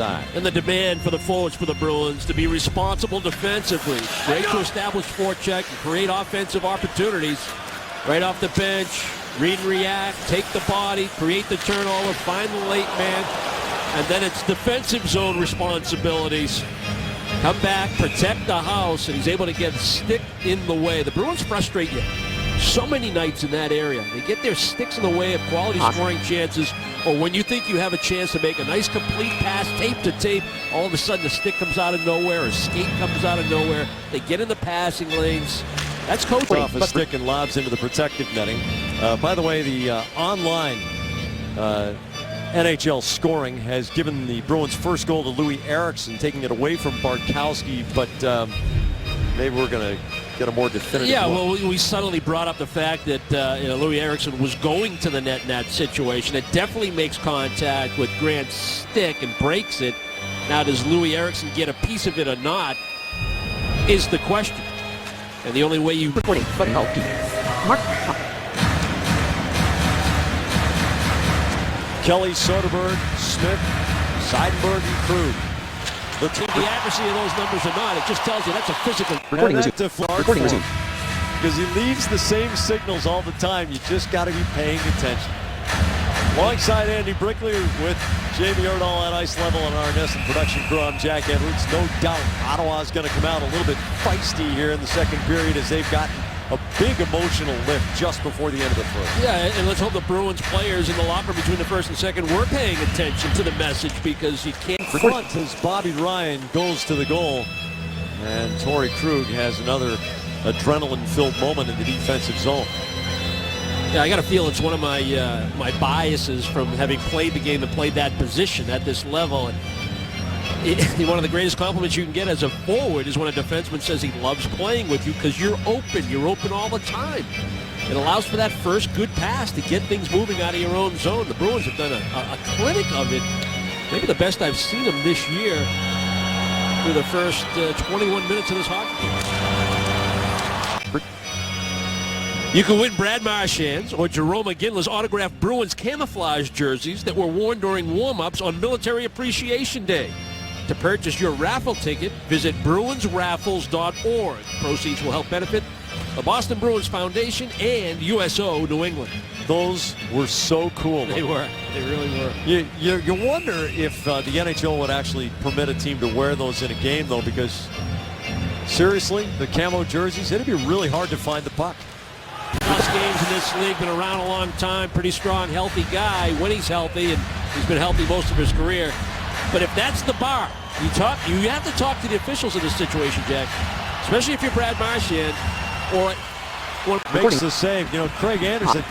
And the demand for the forwards for the Bruins to be responsible defensively. Great to establish forecheck and create offensive opportunities. Right off the bench, read and react, take the body, create the turnover, find the late man. And then it's defensive zone responsibilities. Come back, protect the house, and he's able to get stick in the way. The Bruins frustrate you so many nights in that area. They get their sticks in the way of quality scoring chances, or when you think you have a chance to make a nice complete pass, tape to tape, all of a sudden the stick comes out of nowhere, or skate comes out of nowhere. They get in the passing lanes. That's coaching. Off a stick and lobs into the protective netting. By the way, the online NHL scoring has given the Bruins' first goal to Louis Eriksson, taking it away from Bartkowski, but maybe we're going to get a more definitive Yeah, look. well, we suddenly brought up the fact that Louis Eriksson was going to the net in that situation. It definitely makes contact with Grant's stick and breaks it. Now, does Louis Eriksson get a piece of it or not is the question. And the only way you... Recording. Mark. Kelly, Soderberg, Smith, Seidenberg, and Krug. The accuracy of those numbers or not, it just tells you that's a physical... Recording resume. Because he leaves the same signals all the time. You just got to be paying attention. Alongside Andy Brickley with Jamie Erdahl at ice level and our Nesson production crew, I'm Jack Edwards. No doubt Ottawa's going to come out a little bit feisty here in the second period as they've gotten a big emotional lift just before the end of the first. Yeah, and let's hope the Bruins players in the locker room between the first and second were paying attention to the message, because you can't... Front as Bobby Ryan goes to the goal, and Torrey Krug has another adrenaline-filled moment in the defensive zone. Yeah, I got to feel it's one of my my biases from having played the game and played that position at this level. And one of the greatest compliments you can get as a forward is when a defenseman says he loves playing with you, because you're open. You're open all the time. It allows for that first good pass to get things moving out of your own zone. The Bruins have done a clinic of it. Maybe the best I've seen them this year through the first 21 minutes of this hockey game. You can win Brad Marchand's or Jerome McGinley's autographed Bruins camouflage jerseys that were worn during warm-ups on Military Appreciation Day. To purchase your raffle ticket, visit BruinsRaffles.org. Proceeds will help benefit the Boston Bruins Foundation and USO New England. Those were so cool. They were. They really were. You wonder if the NHL would actually permit a team to wear those in a game, though, because seriously, the camo jerseys, it'd be really hard to find the puck. Last games in this league, been around a long time, pretty strong, healthy guy when he's healthy, and he's been healthy most of his career. But if that's the bar, you have to talk to the officials in this situation, Jack, especially if you're Brad Marchand or makes the save. You know, Craig Anderson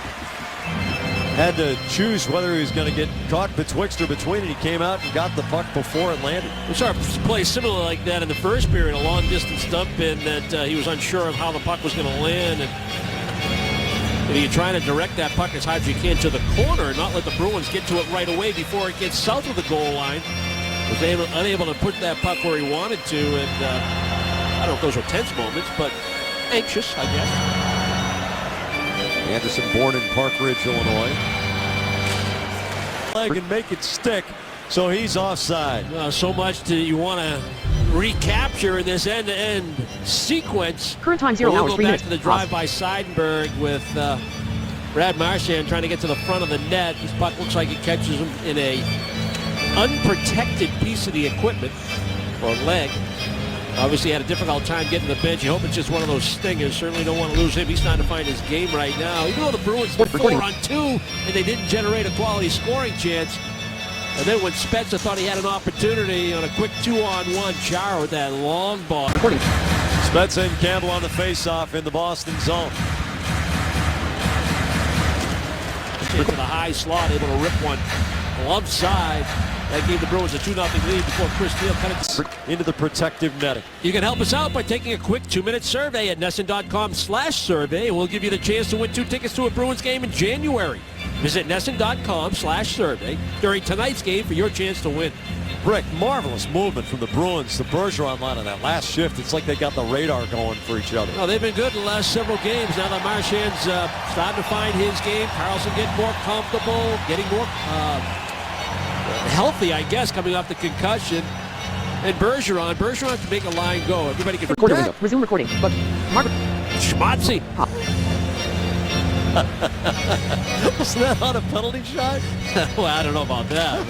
had to choose whether he was going to get caught betwixt or between, and he came out and got the puck before it landed. We saw a play similar like that in the first period, a long-distance dump in that he was unsure of how the puck was going to land, and you're trying to direct that puck as high as you can to the corner and not let the Bruins get to it right away before it gets south of the goal line. Was unable to put that puck where he wanted to, and I don't know if those were tense moments, but anxious, I guess. Anderson, born in Park Ridge, Illinois. Leg and make it stick, so he's offside. So much you want to recapture in this end-to-end sequence. Current time 0 hours, We'll 3 go back minutes. to the drive by Seidenberg with Brad Marchand trying to get to the front of the net. This puck looks like it catches him in a unprotected piece of the equipment, or leg. Obviously had a difficult time getting to the bench. You hope it's just one of those stingers. Certainly don't want to lose him. He's trying to find his game right now. Even though the Bruins were 4-on-2 and they didn't generate a quality scoring chance. And then when Spezza thought he had an opportunity on a quick 2-on-1, Chara with that long ball. Spezza and Campbell on the face-off in the Boston zone. Into the high slot, able to rip one glove side. That gave the Bruins a 2-0 lead before Chris Neal cut it into the protective netting. You can help us out by taking a quick 2-minute survey at NESN.com/survey, and we'll give you the chance to win 2 tickets to a Bruins game in January. Visit NESN.com/survey during tonight's game for your chance to win. Rick, marvelous movement from the Bruins. The Bergeron line on that last shift. It's like they got the radar going for each other. Well, they've been good in the last several games. Now that Marchand's starting to find his game. Carlson getting more comfortable, getting more healthy, I guess, coming off the concussion. And Bergeron can make a line go. Everybody can Recorder window. Resume recording. But Mark. Schmatzy. Wasn't that on a penalty shot? Well, I don't know about that.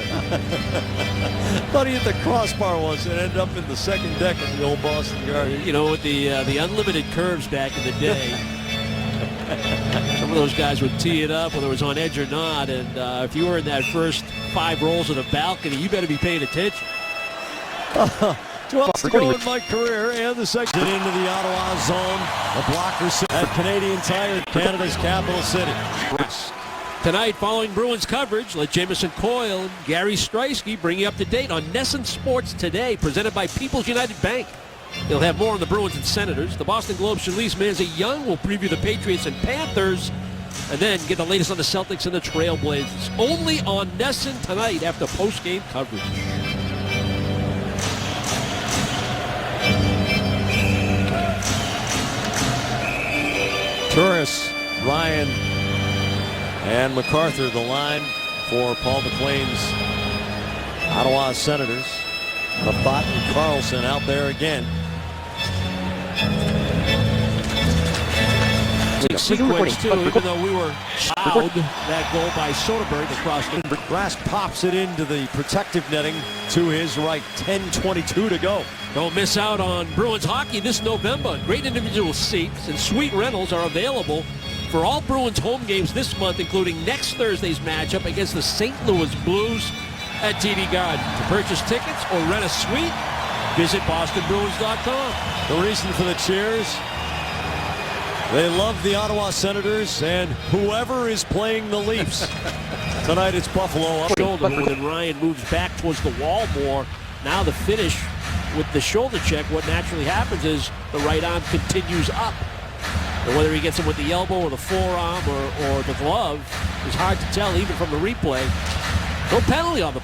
Thought he hit the crossbar once and ended up in the second deck of the old Boston Garden. You know, with the unlimited curves back in the day, some of those guys would tee it up whether it was on edge or not. And if you were in that first 5 rolls of the balcony, you better be paying attention. 12 to go in my career, and the section into the Ottawa zone. The blockers at Canadian Tire, Canada's capital city. Tonight, following Bruins coverage, let Jamison Coyle and Gary Streisky bring you up to date on NESN Sports Today, presented by People's United Bank. They'll have more on the Bruins and Senators. The Boston Globe's Shalise Manzi-Young will preview the Patriots and Panthers, and then get the latest on the Celtics and the Trailblazers. Only on NESN tonight after post-game coverage. Turris, Ryan, and MacArthur, the line for Paul McLean's Ottawa Senators. Labat and Carlson out there again. Sequence too, even though we were allowed that goal by Soderberg across the... Rask pops it into the protective netting to his right. 10:22 to go. Don't miss out on Bruins hockey this November. Great individual seats and suite rentals are available for all Bruins home games this month, including next Thursday's matchup against the St. Louis Blues at TD Garden. To purchase tickets or rent a suite, visit bostonbruins.com. The reason for the cheers: they love the Ottawa Senators and whoever is playing the Leafs. Tonight it's Buffalo up. Shoulder move, and Ryan moves back towards the wall more. Now the finish with the shoulder check, what naturally happens is the right arm continues up. And whether he gets him with the elbow or the forearm or the glove is hard to tell even from the replay. No penalty on the